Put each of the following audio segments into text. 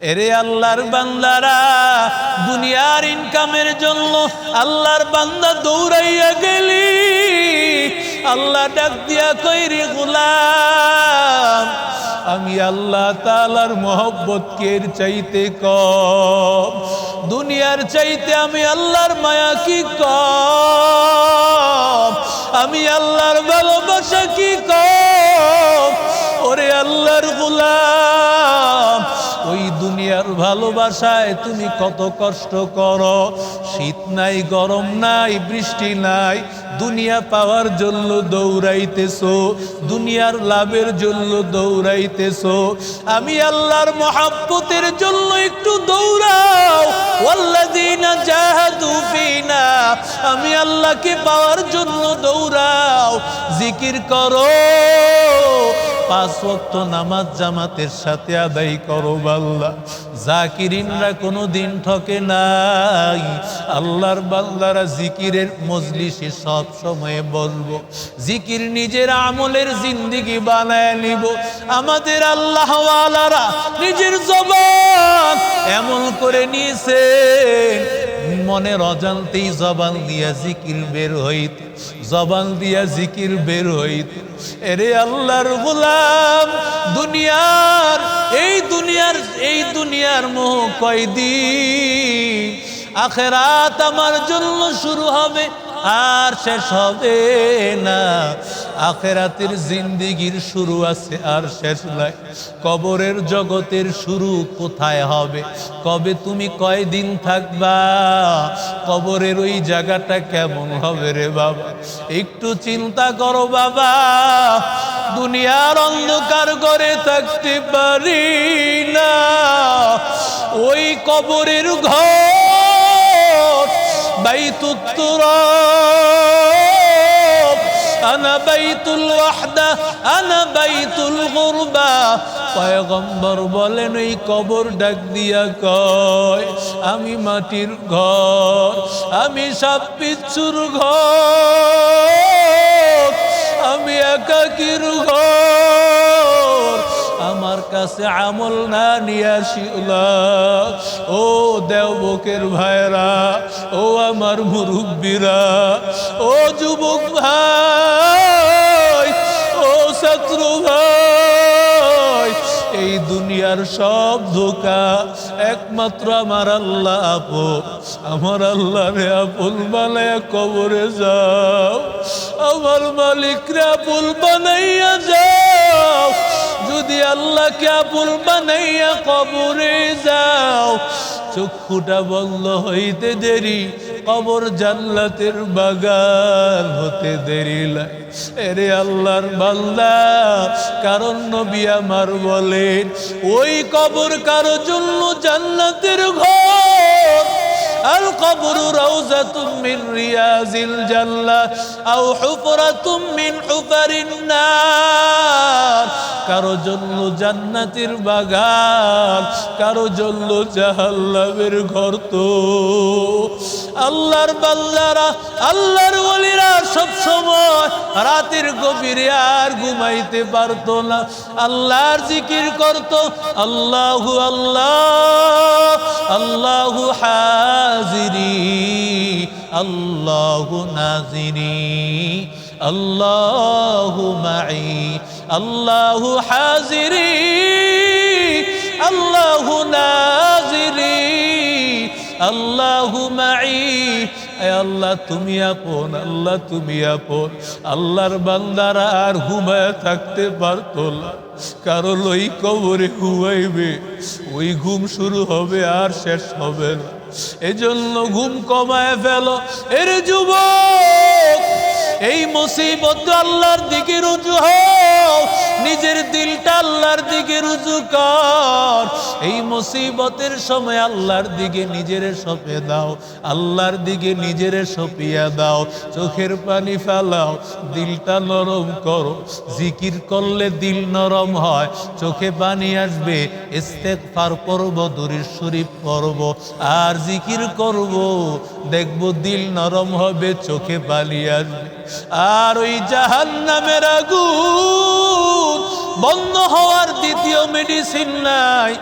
এরে আল্লাহর বান্দারা, দুনিয়ার ইনকামের জন্য আল্লাহর বান্দা দৌড়াইয়া গেলি, আল্লাহ ডাক দিয়া কইরে গোলাম, আমি আল্লাহ তাআলার মহব্বত কের চাইতে কম, দুনিয়ার চাইতে আমি আল্লাহর মায়া কি কম, আমি আল্লাহর ভালোবাসা কি কম। ওরে আল্লাহর গোলাম, ওই দুনিয়ার ভালোবাসায় তুমি কত কষ্ট করো, শীত নাই, গরম নাই, বৃষ্টি নাই, দুনিয়া পাওয়ার জন্য দৌড়াইতেছো, দুনিয়ার লাভের জন্য দৌড়াইতেছো। আমি আল্লাহর মহব্বতের জন্য একটু দৌড়াও, ওয়াল্লাযীনা জাহাদু ফিনা, আমি আল্লাহকে পাওয়ার জন্য দৌড়াও, জিকির করো, 5 ওয়াক্ত নামাজ জামাতের সাথে আদায় করো। আল্লাহ জাকিরিনরা কোনো দিন ঠকে নাই। আল্লাহর বান্দারা জিকিরের মজলিসে সব সময় বলবো, জিকির নিজের আমলের জিন্দেগি বানায় নিব। আমাদের আল্লাহ ওয়ালারা নিজের জবান এমন করে নিয়েছে, মনের অজান্তেই জবান দিয়া জিকির বের হইত, জবান দিয়া জিকির বের হইত। এরে আল্লাহর গোলাম, এই দুনিয়ার মোহ কয়দিন, আখিরাত আমার জন্য শুরু হবে আর শেষ হবে না। আখিরাতের জিন্দেগির শুরু আছে আর শেষ নাই। কবরের জগতের শুরু কোথায় হবে, কবে তুমি কয়দিন থাকবা, কবরের ওই জায়গাটা কেমন হবে রে বাবা, একটু চিন্তা করো বাবা। দুনিয়ার অন্ধকার ঘরে থাকতে পারি না, ওই কবরের ঘর বাইতুত তুরাব, আনা বাইতুল ওয়াহদা, আনা বাইতুল গুরবা। পয়গম্বর বলেন, ওই কবর ডাক দিয়া কয়, আমি মাটির ঘর, আমি সাপ বিচ্ছুর ঘর, আমি একাকির ঘর, আমার কাছে আমল না নিয়ে আসিলা। ও দেওবকের ভাইরা, ও আমার মুরব্বীরা, ও যুবক ভাই, ও ছাত্র ভাই, এই দুনিয়ার সব ধোঁকা, একমাত্র আমার আল্লাহ আপন। আমার আল্লাহরে আপন বানাইয়া কবরে যাও, আমার মালিকরে আপন বানাইয়া যাও। যদি আল্লাহকে আপন বানাইয়া কবরে যাও, চক্ষুটা বন্ধ হইতে দেরি, কবর জান্নাতের বাগান হতে দেরি লাগে। এরে আল্লাহর বান্দা, কারণ নবী আমার বলেন, ওই কবর কারো জন্য জান্নাতের ঘর। আল কবরু রাউযাতুম মিন রিয়াজিল জান্নাহ আও হুফরাতুম মিন হুফারিন নার। কারো জন্য জান্নাতের বাগান, কারো জন্য জাহান্নামের গর্ত। আল্লাহর বান্দারা, আল্লাহর ওলিরা সব সময় রাতের গভীরে আর ঘুমাইতে পারতো না, আল্লাহর জিকির করত। আল্লাহু আল্লাহ, আল্লাহু হাজিরি, আল্লাহু নাজিরি, আল্লাহু মাই, আল্লাহু হাজিরি, আল্লাহু নাজিরি, আল্লাহু মাই। আল্লাহ তুমি আপন, আল্লাহ তুমি আপন। আল্লাহর বান্দারা আর ঘুমায় থাকতে পারতো না, কারণ ওই কবরে ঘুমাইবে, ওই ঘুম শুরু হবে আর শেষ হবে না। এজন্য ঘুম কমায় ফেলো। এর যুবক, এই মুসিবত আল্লাহর দিকে রুজু হও, নিজের দিলটা আল্লাহর দিকে রুজু কর। এই মুসিবতের সময় আল্লাহর দিকে নিজেরে সঁপে দাও, আল্লাহর দিকে নিজেরে সঁপিয়া দাও। চোখের পানি ফেলাও, দিলটা নরম করো। জিকির করলে দিল নরম হয়, চোখে পানি আসবে। ইস্তেগফার করব, দুরূদ শরীফ পড়ব আর জিকির করব, দেখব দিল নরম হবে, চোখে পানি আসবে। আর ওই জাহান্নামের আগুন বন্ধ হওয়ার দ্বিতীয় মেডিসিন নাই।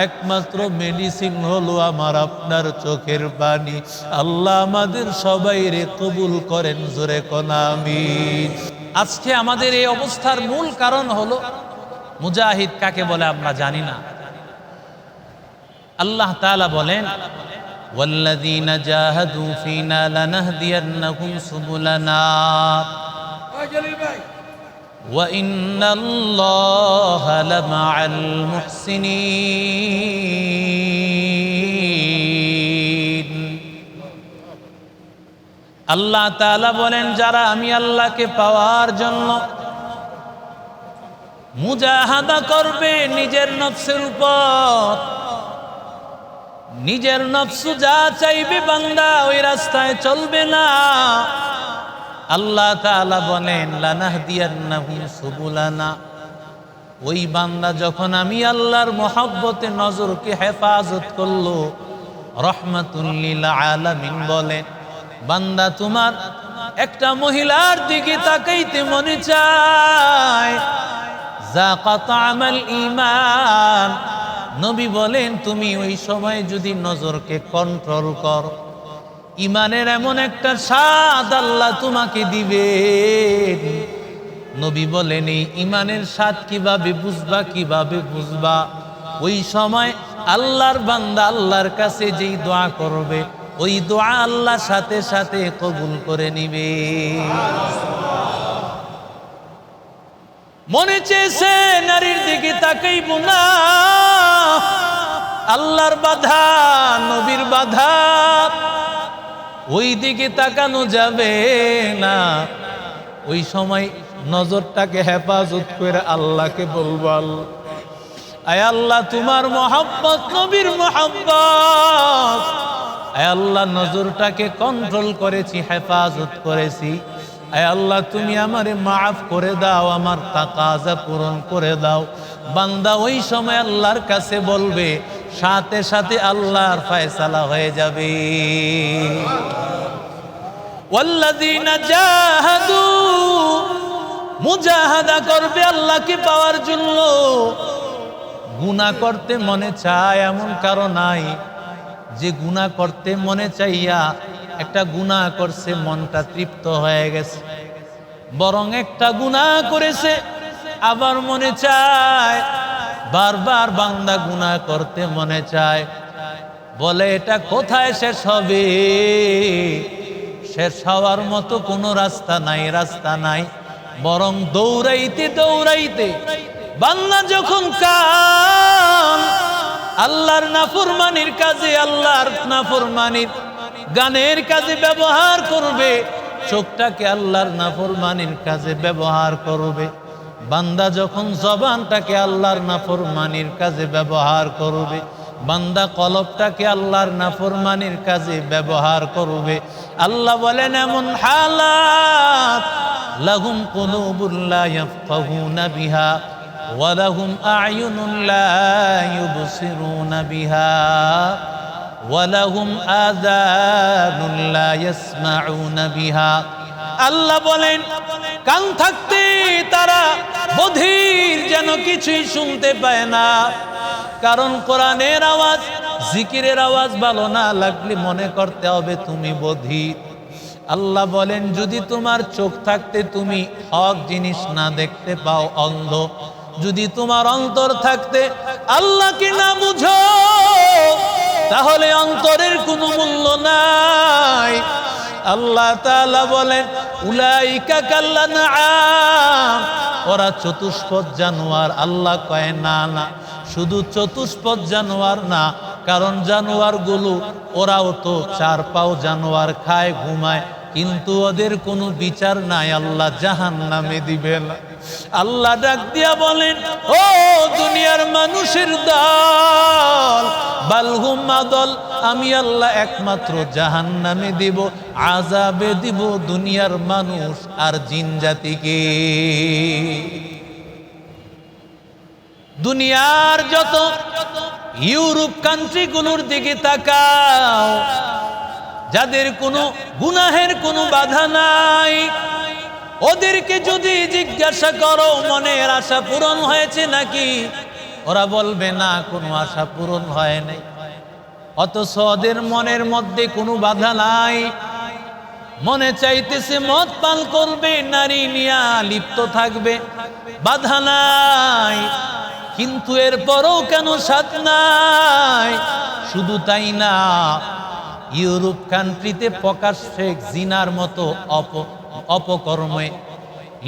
একমাত্র মেডিসিন হলো আমার আপনার চোখের পানি। আল্লাহ আমাদের সবাইরে কবুল করেন, জোরে কোন আমিন। আজকে আমাদের এই অবস্থার মূল কারণ হলো মুজাহিদ কাকে বলে আমরা জানি না। আল্লাহ তাআলা বলেন, ওয়াল্লাযীনা জাহাদু ফীনা লানাহদিয়ান্নাহুম সুবুলানা ওয়া ইন্নাল্লাহা লামাআল মুহসিনিন। আল্লাহ তাআলা বলেন, যারা আমি আল্লাহকে পাওয়ার জন্য মুজাহাদা করবে নিজের নফসের উপর, নিজের নফসু যা চাইবে বান্দা ওই রাস্তায় চলবে না। আল্লাহ তাআলা বলেন, লানাহদিয়ান্নাহুম সুবুলানা, ওই বান্দা যখন আমি আল্লাহর মহব্বতে নজরকে হেফাজত করলো, রহমাতুল লিল আলামিন বলেন, বান্দা তোমার একটা মহিলার দিকে তাকাইতে মনে চায়, যাকাত আমাল ঈমান। নবী বলেন, তুমি ওই সময় যদি নজরকে কন্ট্রোল করো, ইমানের এমন একটা স্বাদ আল্লাহ তোমাকে দিবেন। নবী বলেন, এই ইমানের স্বাদ কিভাবে বুঝবা, কিভাবে বুঝবা? ওই সময় আল্লাহর বান্দা আল্লাহর কাছে যেই দোয়া করবে, ওই দোয়া আল্লাহ সাথে সাথে কবুল করে নিবে। মনে চেয়েছে নারীর দিকে তাকাইব না, আল্লাহর বাধা, নবীর বাধা, ওই দিকে তাকানো যাবে না। ওই সময় নজরটাকে হেফাজত করে আল্লাহকে বলবো, আয় আল্লাহ তোমার মহব্বত, নবীর মহব্বত, আয় আল্লাহ নজরটাকে কন্ট্রোল করেছি, হেফাজত করেছি, আয় আল্লাহ তুমি আমারে মাফ করে দাও, আমার তাকাজা পূরণ করে দাও। বান্দা ওই সময় আল্লাহর কাছে বলবে, সাথে সাথে আল্লাহর ফয়সালা হয়ে যাবে। ওয়াল্লাযীনা জাহাদু, মুজাহাদা করবে আল্লাহকে পাওয়ার জন্য। গুনাহ করতে মনে চায় এমন কারণ নাই যে গুনাহ করতে মনে চাইয়া একটা গুনাহ করছে মনটা তৃপ্ত হয়ে গেছে, বরং একটা গুনাহ করেছে আবার মনে চায়, বারবার বান্দা গুনাহ করতে মনে চায়, বলে এটা কোথায় শেষ হবে? শেষ হওয়ার মতো কোনো রাস্তা নাই, রাস্তা নাই। বরং দৌড়াইতে দৌড়াইতে বান্দা যখন কান আল্লাহর নাফরমানির কাজে, আল্লাহর নাফরমানির গানের কাজে ব্যবহার করবে, চোখটাকে আল্লাহর নাফরমানির কাজে ব্যবহার করবে, বান্দা যখন জবানটাকে আল্লাহর নাফরমানির কাজে ব্যবহার করবে, বান্দা কলবটাকে আল্লাহর নাফরমানির কাজে ব্যবহার করবে, আল্লাহ বলেন এমন হালাত, লাহুম কুলুবুন লা ইয়াফকাহুনা বিহা ওয়া লাহুম আ'য়ুনুন লা ইউবসিরুনা বিহা ওয়া লাহুম আযানুন লা ইয়াসমাউনা বিহা। আল্লাহ বলেন, কান থাকতে তারা বধির, যেন কিছুই শুনতে পায় না। কারণ কোরআনের আওয়াজ, জিকিরের আওয়াজ ভালো না লাগলে মনে করতে হবে তুমি বধির। আল্লাহ বলেন, যদি তোমার চোখ থাকতে তুমি হক জিনিস না দেখতে পাও, অন্ধ। যদি তোমার অন্তর থাকতে আল্লাহকে না বুঝো, তাহলে অন্তরের কোনো মূল্য নাই। আল্লাহ তাআলা বলেন, উলাইকা কাল্লানআম, ওরা চতুষ্পদ জানোয়ার। আল্লাহ কয় না, না, শুধু চতুষ্পদ জানোয়ার না, কারণ জানোয়ারগুলো ওরাও তো চার পাও জানোয়ার, খায়, ঘুমায়, কিন্তু ওদের কোনো বিচার নাই, আল্লাহ জাহান্নামে দিবে না। আল্লাহ ডাক দিয়া বলেন, ও দুনিয়ার মানুষের দল, বালহুম আদল, আমি আল্লাহ একমাত্র জাহান্নামে দিব, আযাবে দিব দুনিয়ার মানুষ আর জিন জাতিকে। দুনিয়ার যত ইউরোপ কান্ট্রিগুলোর দিকে তাকাও, যাদের কোনো গুনাহের কোনো বাধা নাই, ওদেরকে যদি জিজ্ঞাসা করো মনের আশা পূরণ হয়েছে নাকি, ওরা বলবে না কোনো আশা পূরণ হয় নাই, অথচ ওদের মনের মধ্যে কোনো বাধা নাই। মনে চাইতেছে মদ পান করবে, নারী নিয়া লিপ্ত থাকবে, বাধা নাই, কিন্তু এরপরও কেন সাথ নাই? শুধু তাই না, ইউরোপ কান্ট্রিতে প্রকাশ্যে জিনার মতো অপকর্মে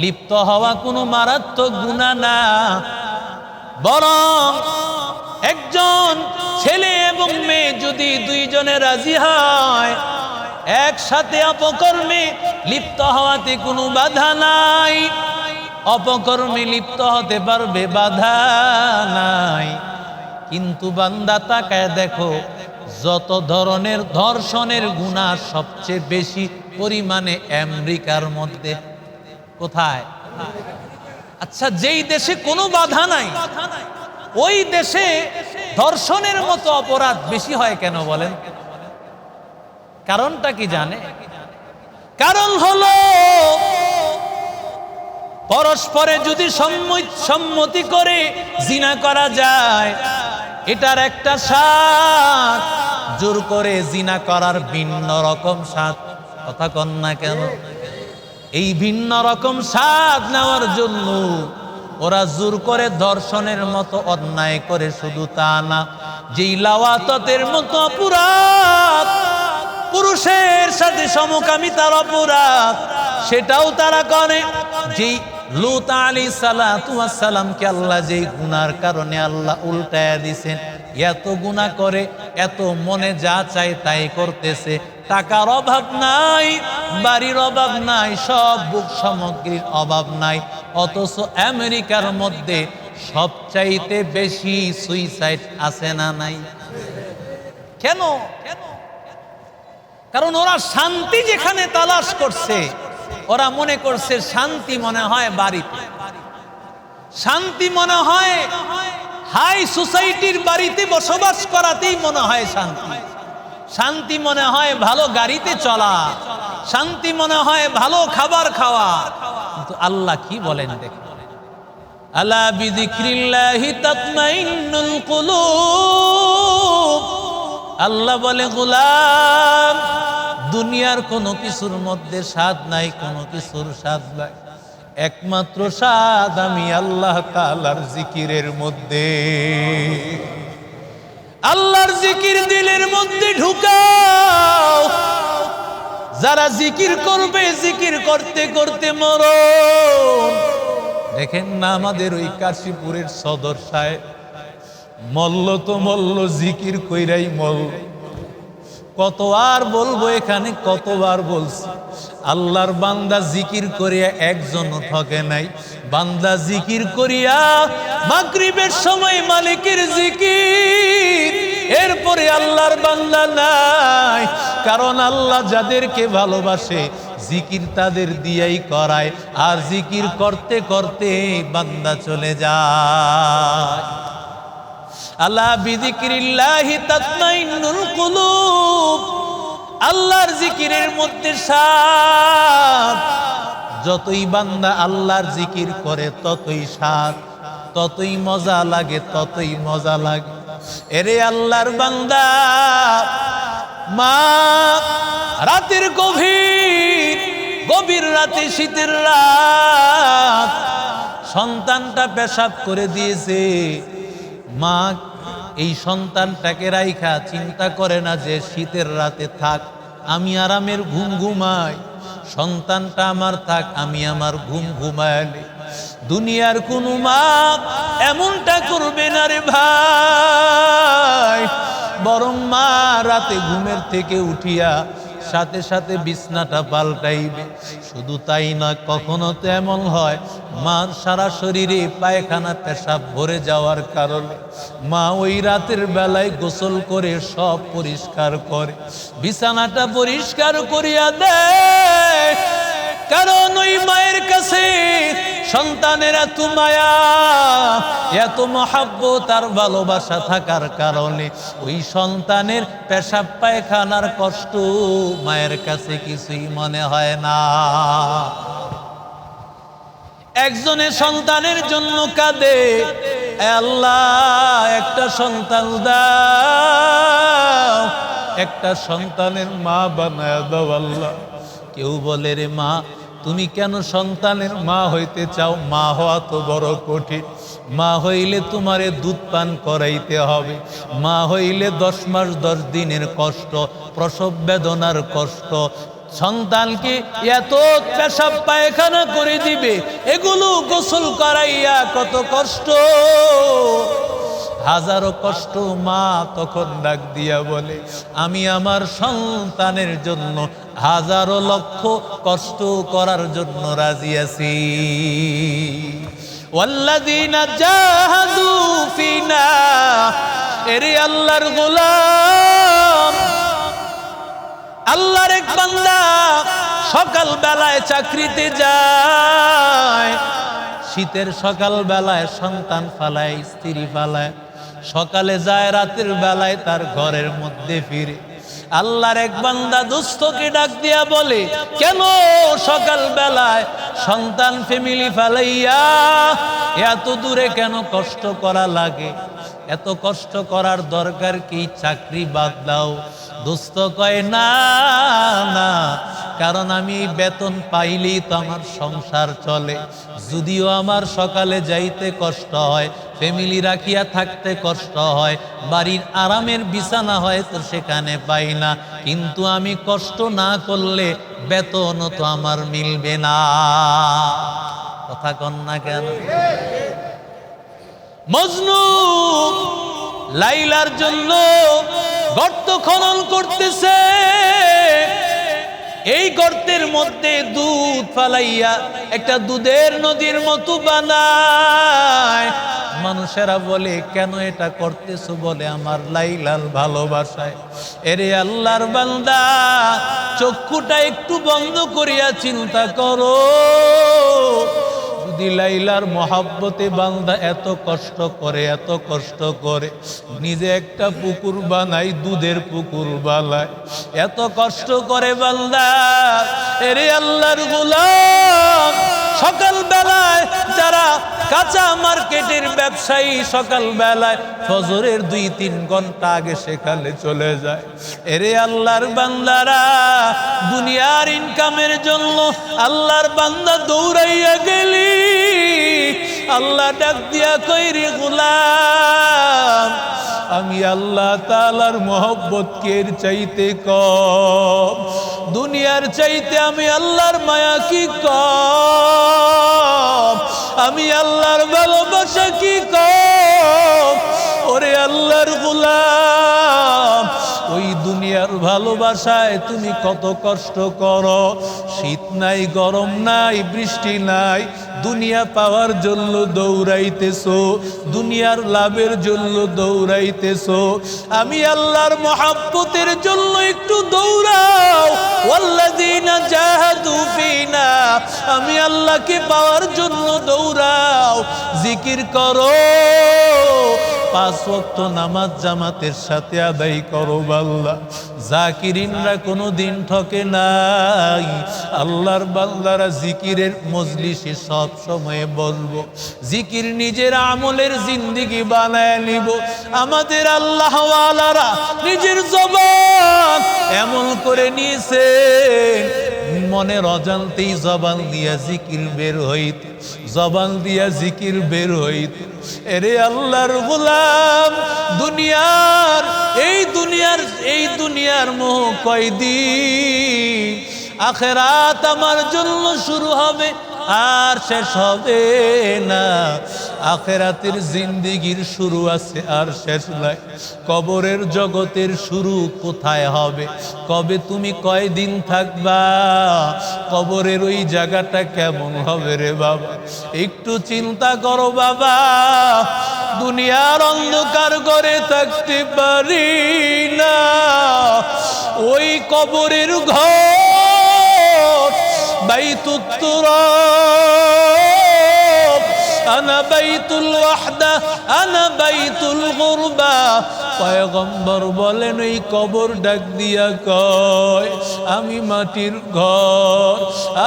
লিপ্ত হওয়া কোনো মারাত্মক গুনাহ না, বরং একজন ছেলে এবং মেয়ে যদি দুইজনে রাজি হয়, একসাথে অপকর্মে লিপ্ত হওয়াতে কোনো বাধা নাই, অপকর্মে লিপ্ত হতে পারবে, বাধা নাই। কিন্তু বান্দা তাকায় দেখো, যত ধরনের ধর্ষণের গুনাহ সবচেয়ে বেশি পরিমাণে আমেরিকার মধ্যে। কোথায়? আচ্ছা, যেই দেশে কোনো বাধা নাই ওই দেশে ধর্ষণের মতো অপরাধ বেশি হয় কেন বলেন? কারণটা কি জানে? কারণ হলো পরস্পরে যদি সম্মতি করে জিনা করা যায়, এটার একটা স্বাদ, জোর করে জিনা করার ভিন্ন রকম স্বাদ। কথা কন না কেন? এই ভিন্ন রকম স্বাদ নেওয়ার জন্য ওরা জোর করে ধর্ষণের মতো অন্যায় করে। শুধু তা না, যেই লাওয়াতের মতো অপরাধ, পুরুষের সাথে সমকামিতার অপরাধ, সেটাও তারা করে। যেই লূত আলাইহিস সালাতু ওয়াস সালামকে আল্লাহ যেই গুনার কারণে আল্লাহ উল্টায়া দিয়েছেন, এত গুনাহ করে, এত মনে যা চায় তাই করতেছে, টাকার অভাব নাই, বাড়ির অভাব নাই, সব বুক সামগ্রীর অভাব নাই, অথচ আমেরিকার মধ্যে সবচাইতে বেশি সুইসাইড আছে না নাই? কেন? কারণ ওরা শান্তি যেখানে তালাশ করছে, ওরা মনে করছে শান্তি মনে হয় বাড়িতে, শান্তি মনে হয় হাই সোসাইটির বাড়িতে বসবাস করাতেই মনে হয় শান্তি, শান্তি মনে হয় ভালো গাড়িতে চলা, শান্তি মনে হয় ভালো খাবার খাওয়া। কিন্তু আল্লাহ কি বলেন দেখেন, আলা বিযিক্রিল্লাহি তাতমাইন্নুল কুলুব। আল্লাহ বলে, গোলাম, দুনিয়ার কোনো কিছুর মধ্যে স্বাদ নাই, কোনো কিছুর স্বাদ নাই, একমাত্র স্বাদ আমি আল্লাহ তাআলার জিকিরের মধ্যে। আল্লাহর জিকির দিলের মধ্যে ঢুকাও, যারা জিকির করবে, জিকির করতে করতে মরণ। দেখেন না, আমাদের ওই কাশীপুরের সদর সাহেব মল্ল তো মল্ল, জিকির কইরাই মল্ল। কত আর বলবো, এখানে কতবার বলছি, আল্লাহর বান্দা জিকির করিয়া একজনও ঠকে নাই। বান্দা জিকির করিয়া মাগরিবের সময় মালিকের জিকির, এরপরে আল্লাহর বান্দা নাই। কারণ আল্লাহ যাদেরকে ভালোবাসে জিকির তাদের দিয়াই করায়, আর জিকির করতে করতে বান্দা চলে যায়। আলা বিযিক্রিল্লাহি তাতমাইন্নুল কুলুব। আল্লাহর জিকিরের মধ্যে স্বাদ। যতই বান্দা আল্লাহর জিকির করে ততই স্বাদ, ততই মজা লাগে, ততই মজা লাগে। এরে আল্লাহর বান্দা, মা রাতের গভীর রাতে, শীতের রাত, সন্তানটা পেশাব করে দিয়েছে। মা এই সন্তানটাকে রাইখা চিন্তা করে না যে শীতের রাতে থাক, আমি আরামের ঘুম ঘুমাই, সন্তানটা আমার থাক, আমি আমার ঘুম ঘুমাইলে। দুনিয়ার কোনো মা এমনটা করবে না রে ভাই, বরং মা রাতে ঘুমের থেকে উঠিয়া সাথে সাথে বিছনাটা পাল্টাইবে। শুধু তাই না, কখনো তো এমন হয় মার সারা শরীরে পায়খানা পেশাব ভরে যাওয়ার কারণে মা ওই রাতের বেলায় গোসল করে সব পরিষ্কার করে, বিছানাটা পরিষ্কার করিয়া দেয়। কারণ ওই মায়ের কাছে সন্তানের এত মায়া, এত মহাব্বত আর ভালোবাসা থাকার কারণে ওই সন্তানের পেশাব পায়খানার কষ্ট মায়ের কাছে কিছুই মনে হয় না। একজনের সন্তানের জন্য কাঁদে, আল্লাহ একটা সন্তান দাও, একটা সন্তানের মা বানায় দাও আল্লাহ। কেউ বলে রে মা তুমি কেন সন্তানের মা হইতে চাও? মা হওয়া তো বড় কঠিন। মা হইলে তোমারে দুধ পান করাইতে হবে, মা হইলে 10 মাস 10 দিনের কষ্ট, প্রসব বেদনার কষ্ট, সন্তানকে এত পেশাব পায়খানা করে দিবে, এগুলো গোসল করাইয়া কত কষ্ট, হাজারো কষ্ট। মা তখন ডাক দিয়া বলে আমি আমার সন্তানের জন্য হাজারো লক্ষ কষ্ট করার জন্য রাজি আছি। ওয়াল্লাযীনা জাহাদু ফিনা, এরে আল্লাহর গোলাম, আল্লাহর এক বান্দা সকাল বেলায় চাকরিতে যায়, শীতের সকাল বেলায় সন্তান ফালায়, স্ত্রী ফালায়, সকালে যায়, রাতের বেলায় তার ঘরের মধ্যে ফিরে। আল্লাহর এক বান্দা দোস্তকে ডাক দিয়া বলে কেন সকাল বেলায় সন্তান ফ্যামিলি ফালাইয়া এত দূরে কেন কষ্ট করা লাগে? এত কষ্ট করার দরকার কি? চাকরি বাদ দাও। দোস্ত কয় না না, কারণ আমি বেতন পাইলেই তো আমার সংসার চলে। যদিও আমার সকালে যাইতে কষ্ট হয়, ফ্যামিলি রাখিয়া থাকতে কষ্ট হয়, বাড়ির আরামের বিছানা হয়তো সেখানে পাই না, কিন্তু আমি কষ্ট না করলে বেতনও তো আমার মিলবে না। কথা কন না কেন? মজনু লাইলার জন্য গর্ত খনন করতেছে, এই গর্তের মধ্যে দুধ ফালাইয়া একটা দুধের নদীর মতো বানায়। মানুষেরা বলে কেন এটা করতেছো? বলে আমার লাইলার ভালোবাসায়। এরে আল্লাহর বান্দা চক্ষুটা একটু বন্ধ করিয়া চিন্তা করো, যদি লাইলার মহাব্বতে বান্দা এত কষ্ট করে, এত কষ্ট করে, নিজে একটা পুকুর বানাই, দুধের পুকুর বানায়, এত কষ্ট করে বান্দা। এরে আল্লাহর গোলাম, সকাল বেলায় যারা কাঁচা মার্কেটের ব্যবসায়ী সকাল বেলায় ফজরের 2-3 ঘন্টা আগে সেখানে চলে যায়। এরে আল্লাহর বান্দারা, দুনিয়ার ইনকামের জন্য আল্লাহর বান্দা দৌড়াইয়া গেলি, আল্লাহ ডাক দিয়া কইরে গোলাম, আমি আল্লাহ তাআলার মহব্বত এর চাইতে কম, দুনিয়ার চাইতে আমি আল্লাহর মায়া কি কম, আমি আল্লাহর ভালোবাসা কি কম। ওরে আল্লাহর গোলাম, ওই দুনিয়ার ভালোবাসায় তুমি কত কষ্ট করো, শীত নাই, গরম নাই, বৃষ্টি নাই, দুনিয়া পাওয়ার জন্য দৌড়াইতেছো, দুনিয়ার লাভের জন্য দৌড়াইতেছো। আমি আল্লাহর মহব্বতের জন্য একটু দৌড়াও। ওয়াল্লাযীনা জাহাদু ফিনা, আমি আল্লাহকে পাওয়ার জন্য দৌড়াও, জিকির করো, 5 ওয়াক্ত নামাজ জামাতের সাথে আদায় করো। আল্লাহ জাকিরিনরা কোনো দিন ঠকে নাই। আল্লাহর বান্দারা জিকিরের মজলিসে সব সময় বলবো, জিকির নিজের আমলের জিন্দেগি বানায় নিব। আমাদের আল্লাহ ওয়ালারা নিজের জবান এমন করে নিয়েছে, মনের অজান্তেই জবান দিয়া জিকির বের হইত, জবান দিয়া জিকির বের হইত। এরে আল্লাহর গোলাম, এই দুনিয়ার মোহ কয়দিন, আখিরাত আমার জন্য শুরু হবে আর শেষ হবে না। আখিরাতের জিন্দেগির শুরু আছে আর শেষ নাই। কবরের জগতের শুরু কোথায় হবে? কবে তুমি কয়দিন থাকবা? কবরের ওই জায়গাটা কেমন হবে রে বাবা? একটু চিন্তা করো বাবা। দুনিয়ার অন্ধকার ঘরে থাকতে পারি না, ওই কবরের ঘর বাইতুত তুরাব, আনা বাইতুল ওয়াহদা, আনা বাইতুল গুরবা। পয়গম্বর বলেন ওই কবর ডাক দিয়া কয়, আমি মাটির ঘর,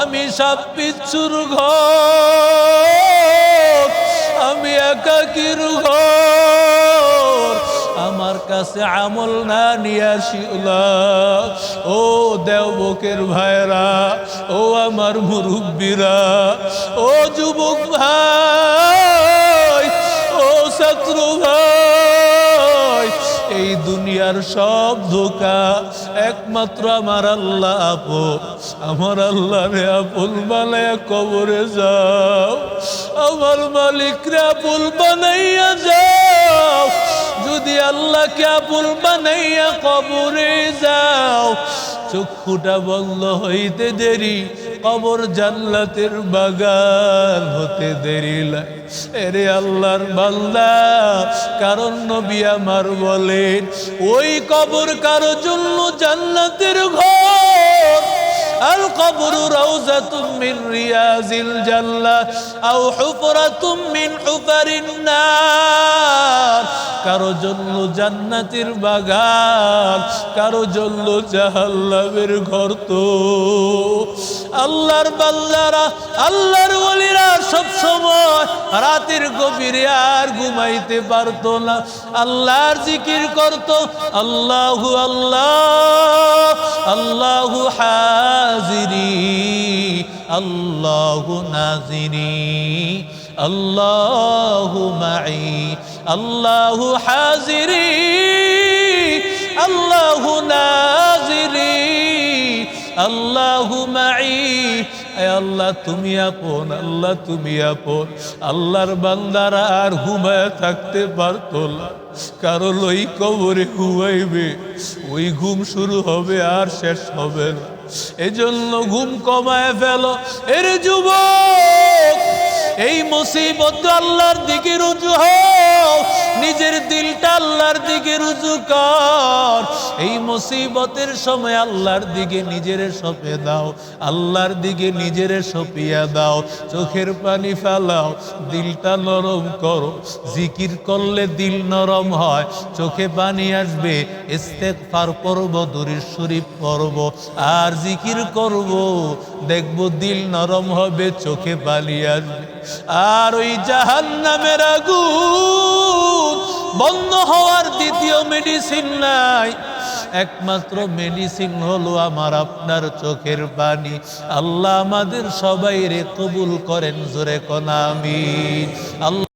আমি সব পিচ্ছুর ঘর, আমি একাকির ঘর, আমার কাছে আমল না নিয়ে আসিলা। ও দেওবকের ভাইরা, ও আমার মুরব্বীরা, ও যুবক ভাই, ও ছাত্র ভাই, এই দুনিয়ার সব ধোঁকা একমাত্র আমার আল্লাহ আপন। আমার আল্লাহরে আপন বানাইয়া কবরে যাও, আমার মালিকরে আপন বানাইয়া যাও। যদি আল্লাহকে আপন বানাইয়া কবরে যাও, চক্ষুটা বন্ধ হইতে দেরি, কবর জান্নাতের বাগান হতে দেরি লাগে। এরে আল্লাহর বান্দা, কারণ নবী আমার বলেন, ওই কবর কারো জন্য জান্নাতের ঘর। আল কবরু রাউযাতুম মিন রিয়াজিল জান্নাহ আও হুফরাতুম মিন হুফারিন নার। কারো জন্য জান্নাতের বাগান, কারো জন্য জাহান্নামের গর্ত। আল্লাহর বান্দারা, আল্লাহর ওলিরা সব সময় রাতের গভীরে আর ঘুমাইতে পারতো না, আল্লাহর জিকির করত। আল্লাহু আল্লাহ, আল্লাহু হাজিরি, আল্লাহু নাজিরি, আল্লাহু মাই, আল্লাহু হাজিরি, আল্লাহু নাজিরি, আল্লাহু মাই। আল্লাহ তুমি আপন, আল্লাহ তুমি আপন। আল্লাহর বান্দারা আর ঘুমায় থাকতে পারতো না, কারণ ওই কবরে ঘুমাইবে, ওই ঘুম শুরু হবে আর শেষ হবে না। এজন্য ঘুম কমায় ফেলো। এর যুবক, এই মুসিবত আল্লাহর দিকে রুজু হও, নিজের দিলটা আল্লাহর দিকে রুজু কর। এই মুসিবতের সময় আল্লাহর দিকে নিজের সঁপে দাও, আল্লাহর দিকে নিজের সঁপিয়া দাও। চোখের পানি ফেলাও, দিলটা নরম করো। জিকির করলে দিল নরম হয়, চোখে পানি আসবে। ইস্তেগফার করব, দুরূদ শরীফ পড়ব, আর জিকির করব, দেখব দিল নরম হবে, চোখে পানি আসবে। আর ওই জাহান্নামের আগুন বন্ধ হওয়ার দ্বিতীয় মেডিসিন নাই, একমাত্র মেডিসিন হলো আমার আপনার চোখের পানি। আল্লাহ আমাদের সবাইরে কবুল করেন, জোরে কোন আমিন। আল্লাহ